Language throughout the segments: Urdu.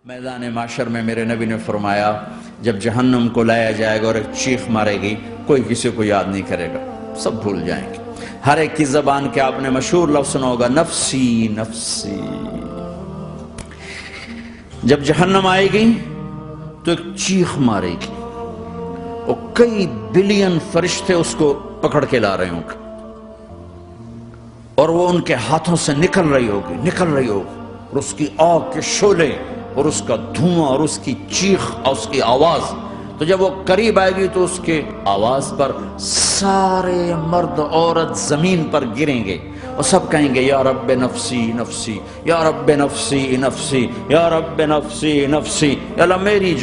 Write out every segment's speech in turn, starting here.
میدان معاشر میں میرے نبی نے فرمایا جب جہنم کو لایا جائے گا اور ایک چیخ مارے گی کوئی کسی کو یاد نہیں کرے گا، سب بھول جائیں گے۔ ہر ایک کی زبان کے آپ نے مشہور لفظ سنا ہوگا نفسی نفسی۔ جب جہنم آئے گی تو ایک چیخ مارے گی اور کئی بلین فرشتے اس کو پکڑ کے لا رہے ہوں گے اور وہ ان کے ہاتھوں سے نکل رہی ہوگی اور اس کی آگ کے شعلے اور اس کا دھواں اور اس کی چیخ اور اس کی آواز، تو جب وہ قریب آئے گی تو اس کے آواز پر سارے مرد عورت زمین پر گریں گے اور سب کہیں گے یا رب نفسی نفسی، یا رب نفسی نفسی، یا رب نفسی نفسی، یا اللہ میری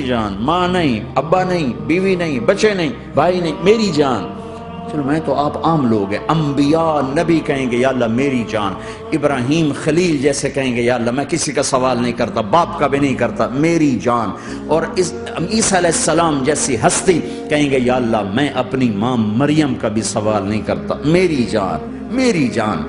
جان، ماں نہیں، ابا نہیں، بیوی نہیں، بچے نہیں، بھائی نہیں، میری جان۔ چلو میں تو آپ عام لوگ ہیں، انبیاء نبی کہیں گے یا اللہ میری جان، ابراہیم خلیل جیسے کہیں گے یا اللہ میں کسی کا سوال نہیں کرتا، باپ کا بھی نہیں کرتا، میری جان، اور عیسیٰ علیہ السلام جیسی ہستی کہیں گے یا اللہ میں اپنی ماں مریم کا بھی سوال نہیں کرتا، میری جان میری جان۔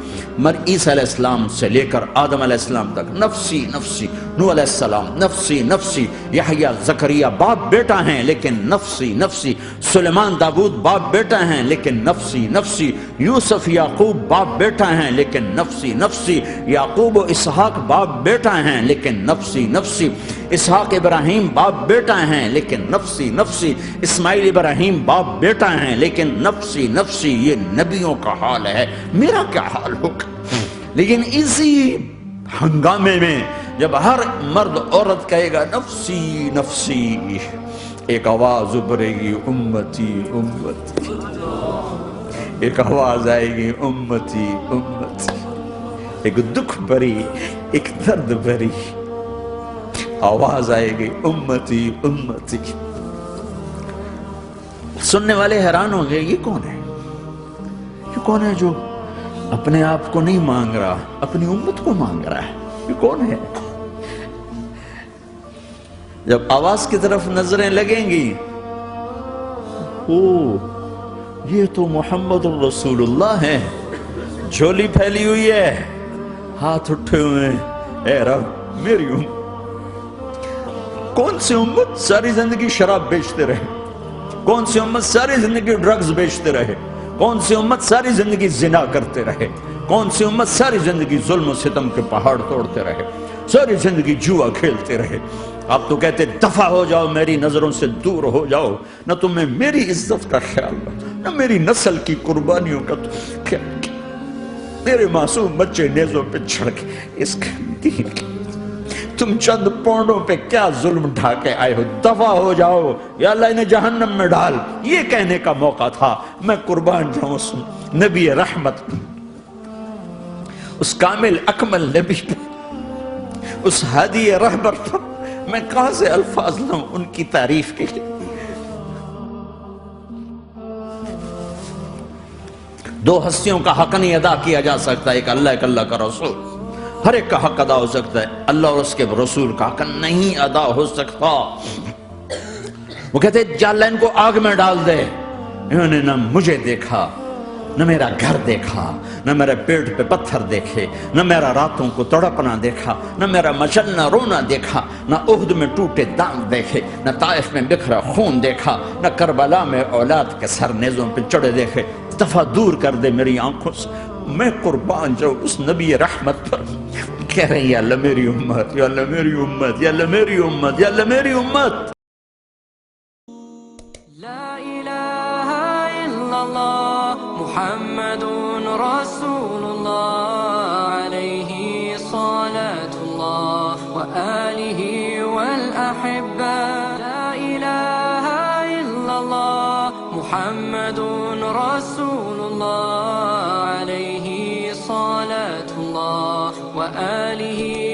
عیسیٰ علیہ السلام سے لے کر آدم علیہ السلام تک نفسی نفسی، نوح علیہ السلام نفسی نفسی، یحییٰ زکریا باپ بیٹا ہیں لیکن نفسی نفسی، سلیمان داؤد باپ بیٹا ہیں لیکن نفسی نفسی، یوسف یعقوب باپ بیٹا ہیں لیکن نفسی نفسی، یعقوب و اسحاق باپ بیٹا ہیں لیکن نفسی نفسی، اسحاق ابراہیم باپ بیٹا ہیں لیکن نفسی نفسی، اسماعیل ابراہیم باپ بیٹا ہیں لیکن نفسی نفسی۔ یہ نبیوں کا حال ہے، میرا کیا حال ہوگا؟ لیکن اسی ہنگامے میں جب ہر مرد عورت کہے گا نفسی نفسی، ایک آواز ابھرے گی امتی امتی، ایک آواز آئے گی امتی امتی، ایک دکھ بھری ایک درد بھری آواز آئے گی امتی امتی۔ سننے والے حیران ہوں گے یہ کون ہے، یہ کون ہے جو اپنے آپ کو نہیں مانگ رہا، اپنی امت کو مانگ رہا ہے، یہ کون ہے؟ جب آواز کی طرف نظریں لگیں گی، او یہ تو محمد الرسول اللہ ہے، جھولی پھیلی ہوئی ہے، ہاتھ اٹھے ہوئے ہیں، اے رب میری امت۔ کون سی امت ساری زندگی شراب بیچتے رہے، کون سی امت ساری زندگی ڈرگز بیچتے رہے، کون سی امت ساری زندگی زنا کرتے رہے، کون سی امت ساری زندگی ظلم و ستم کے پہاڑ توڑتے رہے، ساری زندگی جوا کھیلتے رہے۔ آپ تو کہتے دفع ہو جاؤ، میری نظروں سے دور ہو جاؤ، نہ تمہیں میری عزت کا خیال رکھا، نہ میری نسل کی قربانیوں کا خیال کیا، میرے معصوم بچے نیزوں پہ چڑھ کے اس کے دین کے تم چند پونڈوں پہ کیا ظلم ڈھا کے آئے ہو، دفع ہو جاؤ یا اللہ انہیں جہنم میں ڈال۔ یہ کہنے کا موقع تھا، میں قربان جاؤں اس نبی رحمت پر، اس کامل اکمل نبی پر، اس ہادی رہبر پر میں کہاں سے الفاظ لوں ان کی تعریف کے لیے۔ دو ہستیوں کا حق نہیں ادا کیا جا سکتا، ایک اللہ ایک اللہ کا رسول، ہر ایک کا حق ادا ہو سکتا ہے، اللہ اور اس کے رسول کا حق نہیں ادا ہو سکتا۔ وہ کہتے جا اللہ ان کو آگ میں ڈال دے، انہوں نے نہ مجھے دیکھا، نہ میرا گھر دیکھا، نہ میرے پیٹ پہ پتھر دیکھے، نہ میرا راتوں کو تڑپنا دیکھا، نہ میرا مچلنا رونا دیکھا، نہ احد میں ٹوٹے دانت دیکھے، نہ طائف میں بکھرا خون دیکھا، نہ کربلا میں اولاد کے سر نیزوں پہ چڑھے دیکھے۔ دفعہ دور کر دے میری آنکھوں سے، میں قربان جاؤں اس نبی رحمت پر۔ کہہ رہے ہیں یا اللہ میری امت، یا اللہ میری امت، یا اللہ میری امت، یا اللہ میری امت۔ لا الہ الا اللہ محمد رسول اللہ علیہ صلاة اللہ وآلہ والأحبہ۔ لا الہ الا اللہ محمد رسول اللہ علیہ صلاة اللہ وآلہ